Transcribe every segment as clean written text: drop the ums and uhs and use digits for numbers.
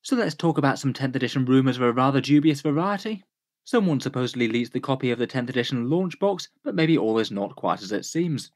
So let's talk about some 10th edition rumours of a rather dubious variety. Someone supposedly leaked the copy of the 10th edition launch box, but maybe all is not quite as it seems.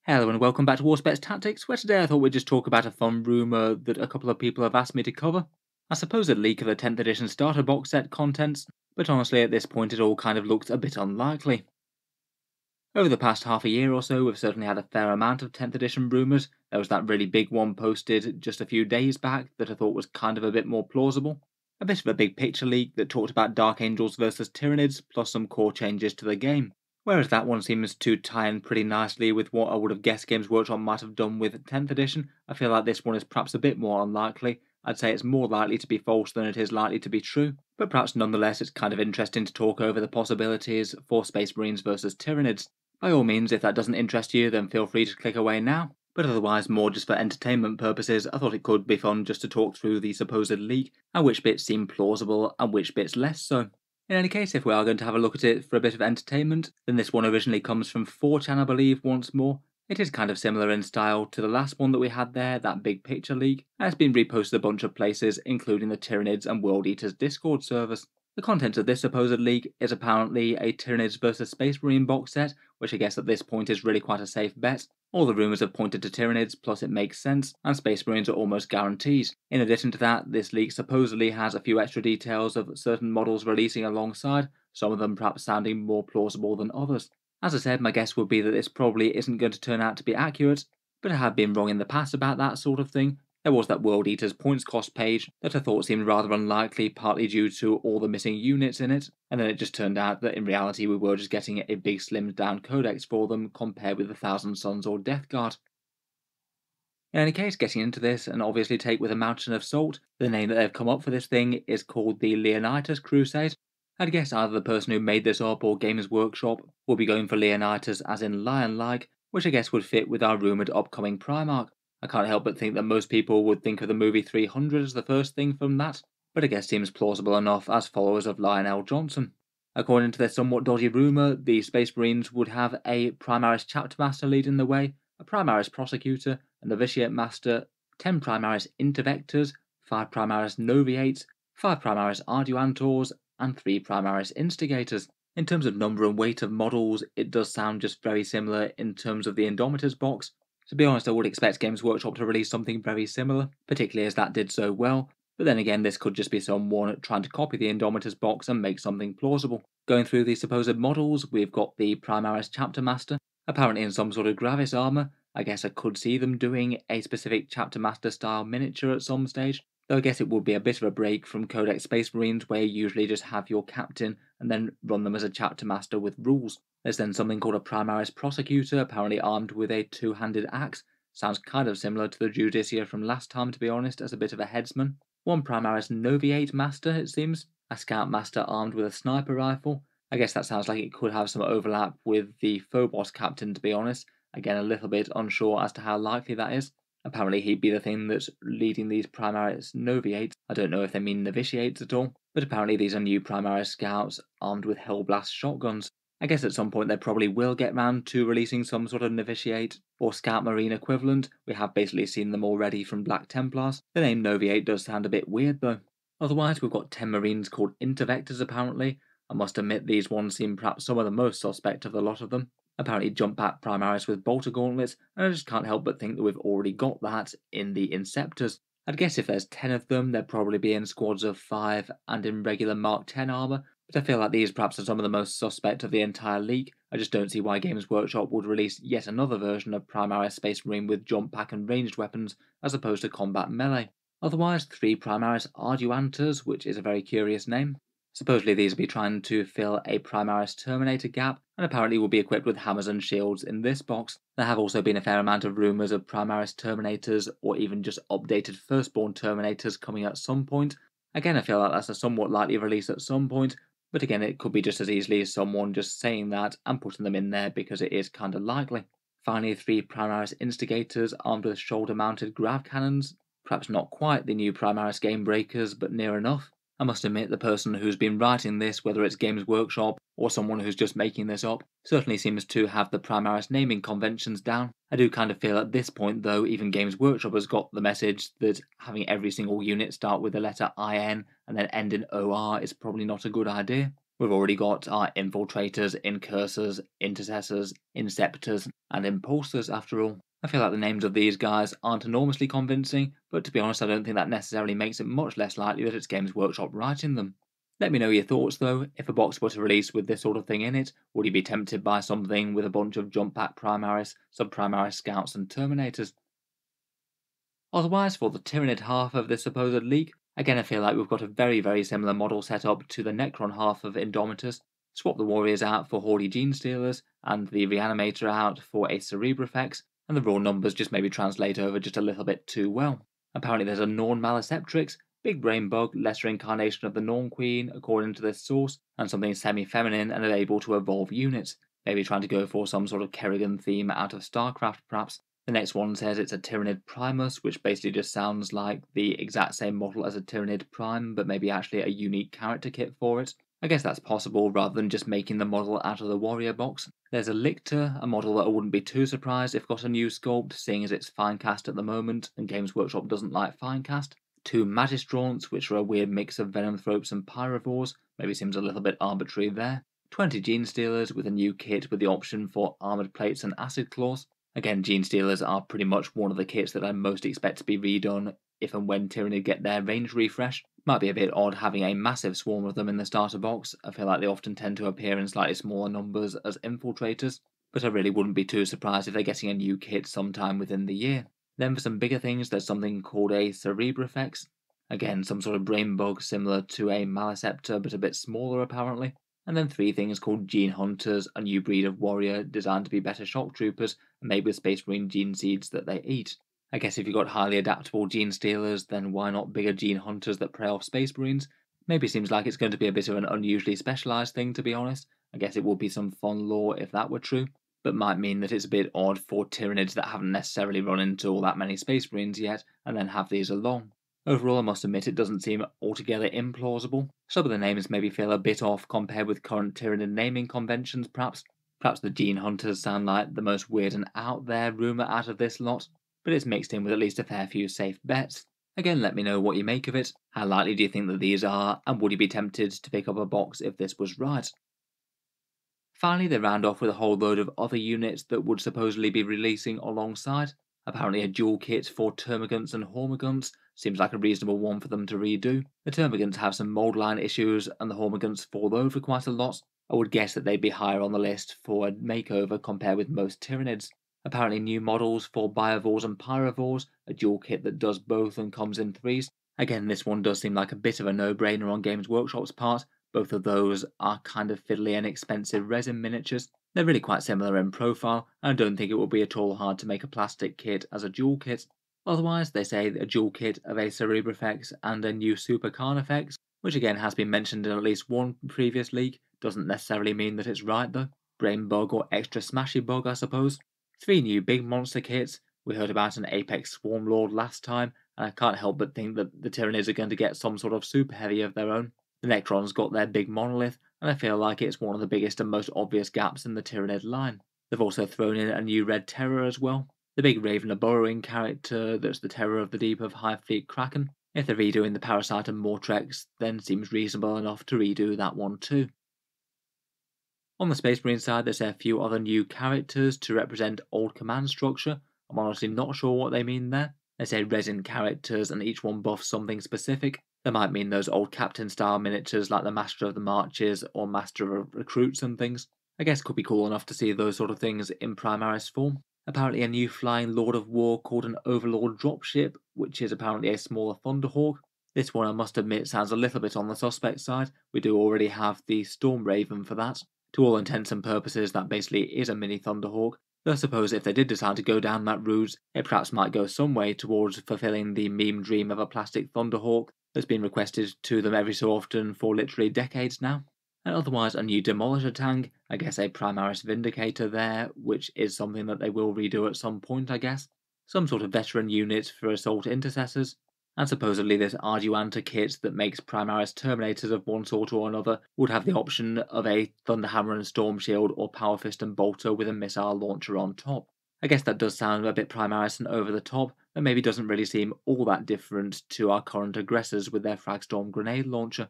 Hello and welcome back to Warspets Tactics, where today I thought we'd just talk about a fun rumour that a couple of people have asked me to cover. A supposed leak of the 10th edition starter box set contents, but honestly at this point it all kind of looked a bit unlikely. Over the past half a year or so, we've certainly had a fair amount of 10th edition rumours. There was that really big one posted just a few days back that I thought was kind of a bit more plausible. A bit of a big picture leak that talked about Dark Angels versus Tyranids, plus some core changes to the game. Whereas that one seems to tie in pretty nicely with what I would have guessed Games Workshop might have done with 10th edition, I feel like this one is perhaps a bit more unlikely. I'd say it's more likely to be false than it is likely to be true, but perhaps nonetheless it's kind of interesting to talk over the possibilities for Space Marines versus Tyranids. By all means, if that doesn't interest you, then feel free to click away now, but otherwise, more just for entertainment purposes, I thought it could be fun just to talk through the supposed leak, and which bits seem plausible and which bits less so. In any case, if we are going to have a look at it for a bit of entertainment, then this one originally comes from 4chan, I believe, once more. It is kind of similar in style to the last one that we had there, that big picture leak, and it's been reposted a bunch of places, including the Tyranids and World Eaters Discord servers. The content of this supposed leak is apparently a Tyranids vs Space Marine box set, which I guess at this point is really quite a safe bet. All the rumours have pointed to Tyranids, plus it makes sense, and Space Marines are almost guarantees. In addition to that, this leak supposedly has a few extra details of certain models releasing alongside, some of them perhaps sounding more plausible than others. As I said, my guess would be that this probably isn't going to turn out to be accurate, but I have been wrong in the past about that sort of thing. There was that World Eaters points cost page that I thought seemed rather unlikely, partly due to all the missing units in it, and then it just turned out that in reality we were just getting a big slimmed down codex for them compared with the Thousand Suns or Death Guard. In any case, getting into this, and obviously take with a mountain of salt, the name that they've come up for this thing is called the Leonitus Crusade. I'd guess either the person who made this up or Games Workshop will be going for Leonitus as in lion-like, which I guess would fit with our rumoured upcoming Primarch. I can't help but think that most people would think of the movie 300 as the first thing from that, but I guess seems plausible enough as followers of Lionel Johnson. According to their somewhat dodgy rumour, the Space Marines would have a Primaris Chapter Master leading the way, a Primaris Prosecutor, a Novitiate Master, 10 Primaris Intervectors, 5 Primaris Noviates, 5 Primaris Arduantors, and 3 Primaris Instigators. In terms of number and weight of models, it does sound just very similar in terms of the Indomitors box. To be honest, I would expect Games Workshop to release something very similar, particularly as that did so well, but then again this could just be someone trying to copy the Indomitors box and make something plausible. Going through the supposed models, we've got the Primaris Chapter Master, apparently in some sort of Gravis armour. I guess I could see them doing a specific Chapter Master style miniature at some stage, though I guess it would be a bit of a break from Codex Space Marines where you usually just have your captain and then run them as a Chapter Master with rules. There's then something called a Primaris Prosecutor, apparently armed with a two-handed axe. Sounds kind of similar to the Judicia from last time, to be honest, as a bit of a headsman. One Primaris Noviate Master, it seems. A Scout Master armed with a sniper rifle. I guess that sounds like it could have some overlap with the Phobos Captain, to be honest. Again, a little bit unsure as to how likely that is. Apparently he'd be the thing that's leading these Primaris Noviates. I don't know if they mean Novitiates at all, but apparently these are new Primaris Scouts armed with Hellblast shotguns. I guess at some point they probably will get round to releasing some sort of Novitiate or Scout Marine equivalent. We have basically seen them already from Black Templars. The name Noviate does sound a bit weird though. Otherwise, we've got 10 Marines called Intervectors apparently. I must admit these ones seem perhaps some of the most suspect of the lot of them. Apparently jump back Primaris with bolter gauntlets, and I just can't help but think that we've already got that in the Inceptors. I'd guess if there's 10 of them, they'd probably be in squads of 5 and in regular Mark 10 armour, but I feel like these perhaps are some of the most suspect of the entire league. I just don't see why Games Workshop would release yet another version of Primaris Space Marine with jump pack and ranged weapons as opposed to combat melee. Otherwise, 3 Primaris Arduantors, which is a very curious name. Supposedly these will be trying to fill a Primaris Terminator gap, and apparently will be equipped with hammers and shields in this box. There have also been a fair amount of rumours of Primaris Terminators, or even just updated Firstborn Terminators coming at some point. Again, I feel like that's a somewhat likely release at some point, but again it could be just as easily as someone just saying that and putting them in there because it is kinda likely. Finally, 3 Primaris Instigators armed with shoulder-mounted grav cannons. Perhaps not quite the new Primaris Game Breakers, but near enough. I must admit the person who's been writing this, whether it's Games Workshop or someone who's just making this up, certainly seems to have the Primaris naming conventions down. I do kind of feel at this point though, even Games Workshop has got the message that having every single unit start with the letter IN and then end in OR is probably not a good idea. We've already got our infiltrators, incursors, intercessors, inceptors, and impulsors after all. I feel like the names of these guys aren't enormously convincing, but to be honest I don't think that necessarily makes it much less likely that it's Games Workshop writing them. Let me know your thoughts though. If a box were to release with this sort of thing in it, would you be tempted by something with a bunch of jump pack Primaris, sub-Primaris scouts and Terminators? Otherwise, for the Tyranid half of this supposed leak, again I feel like we've got a very similar model set up to the Necron half of Indomitus. Swap the Warriors out for Horde Gene Stealers, and the Reanimator out for a Cerebrifex, and the raw numbers just maybe translate over just a little bit too well. Apparently there's a Norn Maliceptrix, big brain bug, lesser incarnation of the Norn Queen according to this source, and something semi-feminine and able to evolve units. Maybe trying to go for some sort of Kerrigan theme out of StarCraft perhaps. The next one says it's a Tyranid Primus, which basically just sounds like the exact same model as a Tyranid Prime, but maybe actually a unique character kit for it. I guess that's possible rather than just making the model out of the Warrior box. There's a Lictor, a model that I wouldn't be too surprised if got a new sculpt, seeing as it's Finecast at the moment, and Games Workshop doesn't like Finecast. 2 Magistrants, which are a weird mix of Venomthropes and Pyrovores, maybe seems a little bit arbitrary there. 20 Gene Stealers with a new kit with the option for Armoured Plates and Acid Claws. Again, Gene Stealers are pretty much one of the kits that I most expect to be redone if and when Tyranid get their range refresh. Might be a bit odd having a massive swarm of them in the starter box. I feel like they often tend to appear in slightly smaller numbers as infiltrators, but I really wouldn't be too surprised if they're getting a new kit sometime within the year. Then for some bigger things, there's something called a Cerebrifex. Again, some sort of brain bug similar to a Maliceptor, but a bit smaller apparently. And then 3 things called Gene Hunters, a new breed of warrior designed to be better shock troopers, made with Space Marine gene seeds that they eat. I guess if you've got highly adaptable Gene Stealers, then why not bigger Gene Hunters that prey off Space Marines? Maybe seems like it's going to be a bit of an unusually specialised thing, to be honest. I guess it would be some fun lore if that were true, but might mean that it's a bit odd for Tyranids that haven't necessarily run into all that many Space Marines yet, and then have these along. Overall, I must admit it doesn't seem altogether implausible. Some of the names maybe feel a bit off compared with current Tyranid naming conventions, perhaps. Perhaps the Gene Hunters sound like the most weird and out there rumour out of this lot, but it's mixed in with at least a fair few safe bets. Again, let me know what you make of it. How likely do you think that these are, and would you be tempted to pick up a box if this was right? Finally, they round off with a whole load of other units that would supposedly be releasing alongside. Apparently a dual kit for Termagants and Hormagaunts seems like a reasonable one for them to redo. The Termagants have some mold line issues and the Hormagaunts fall over quite a lot. I would guess that they'd be higher on the list for a makeover compared with most Tyranids. Apparently new models for Biovores and Pyrovores, a dual kit that does both and comes in 3s. Again, this one does seem like a bit of a no-brainer on Games Workshop's part. Both of those are kind of fiddly and expensive resin miniatures. They're really quite similar in profile, and I don't think it will be at all hard to make a plastic kit as a dual kit. Otherwise, they say a dual kit of a Cerebrifex and a new Super Carnifex, which again has been mentioned in at least one previous leak, doesn't necessarily mean that it's right though. Brain bug or extra smashy bug, I suppose. 3 new big monster kits. We heard about an Apex Swarm Lord last time, and I can't help but think that the Tyranids are going to get some sort of super heavy of their own. The Necrons got their big monolith, and I feel like it's one of the biggest and most obvious gaps in the Tyranid line. They've also thrown in a new Red Terror as well. The big Raven a burrowing character that's the terror of the deep of Hive Fleet Kraken. If they're redoing the Parasite and Mortrex, then seems reasonable enough to redo that one too. On the Space Marine side, there's a few other new characters to represent old command structure. I'm honestly not sure what they mean there. They say resin characters and each one buffs something specific. They might mean those old captain style miniatures like the Master of the Marches or Master of Recruits and things. I guess could be cool enough to see those sort of things in Primaris form. Apparently a new flying Lord of War called an Overlord dropship, which is apparently a smaller Thunderhawk. This one I must admit sounds a little bit on the suspect side. We do already have the Storm Raven for that. To all intents and purposes that basically is a mini Thunderhawk. Though I suppose if they did decide to go down that route, it perhaps might go some way towards fulfilling the meme dream of a plastic Thunderhawk that's been requested to them every so often for literally decades now. And otherwise a new Demolisher tank, I guess a Primaris Vindicator there, which is something that they will redo at some point I guess. Some sort of veteran unit for Assault Intercessors. and supposedly this Arduanta kit that makes Primaris Terminators of one sort or another would have the option of a Thunderhammer and Storm Shield or Power Fist and Bolter with a missile launcher on top. I guess that does sound a bit Primaris and over the top, and maybe doesn't really seem all that different to our current aggressors with their Fragstorm grenade launcher.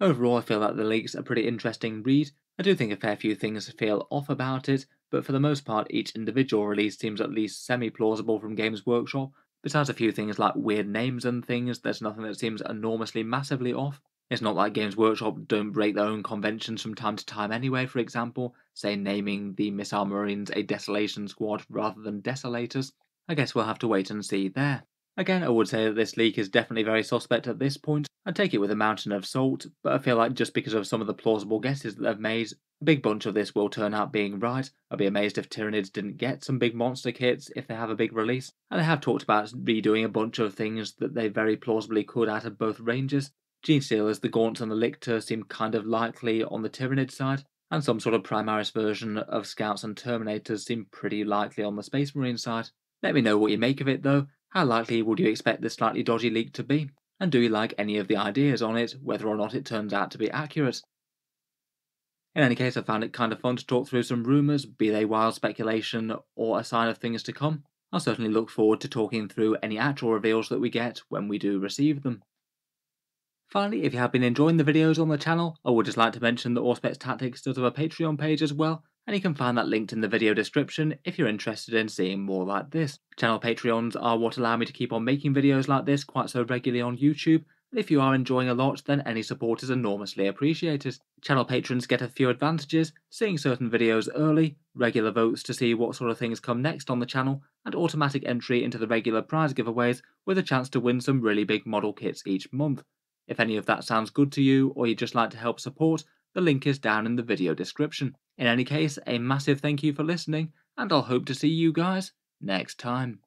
Overall, I feel that the leak's a pretty interesting read. I do think a fair few things feel off about it, but for the most part each individual release seems at least semi-plausible from Games Workshop. Besides a few things like weird names and things, there's nothing that seems enormously massively off. It's not like Games Workshop don't break their own conventions from time to time anyway, for example, say naming the Missile Marines a Desolation Squad rather than Desolators. I guess we'll have to wait and see there. Again, I would say that this leak is definitely very suspect at this point. I'd take it with a mountain of salt, but I feel like just because of some of the plausible guesses that they've made, a big bunch of this will turn out being right. I'd be amazed if Tyranids didn't get some big monster kits if they have a big release, and they have talked about redoing a bunch of things that they very plausibly could out of both ranges. Gene Stealers, the Gaunts and the Lictor seem kind of likely on the Tyranid side, and some sort of Primaris version of Scouts and Terminators seem pretty likely on the Space Marine side. Let me know what you make of it though. How likely would you expect this slightly dodgy leak to be? And do you like any of the ideas on it, whether or not it turns out to be accurate? In any case, I found it kind of fun to talk through some rumours, be they wild speculation or a sign of things to come. I'll certainly look forward to talking through any actual reveals that we get when we do receive them. Finally, if you have been enjoying the videos on the channel, I would just like to mention that Auspex Tactics does have a Patreon page as well, and you can find that linked in the video description if you're interested in seeing more like this. Channel Patreons are what allow me to keep on making videos like this quite so regularly on YouTube, and if you are enjoying a lot, then any support is enormously appreciated. Channel patrons get a few advantages, seeing certain videos early, regular votes to see what sort of things come next on the channel, and automatic entry into the regular prize giveaways with a chance to win some really big model kits each month. If any of that sounds good to you, or you'd just like to help support, the link is down in the video description. In any case, a massive thank you for listening, and I'll hope to see you guys next time.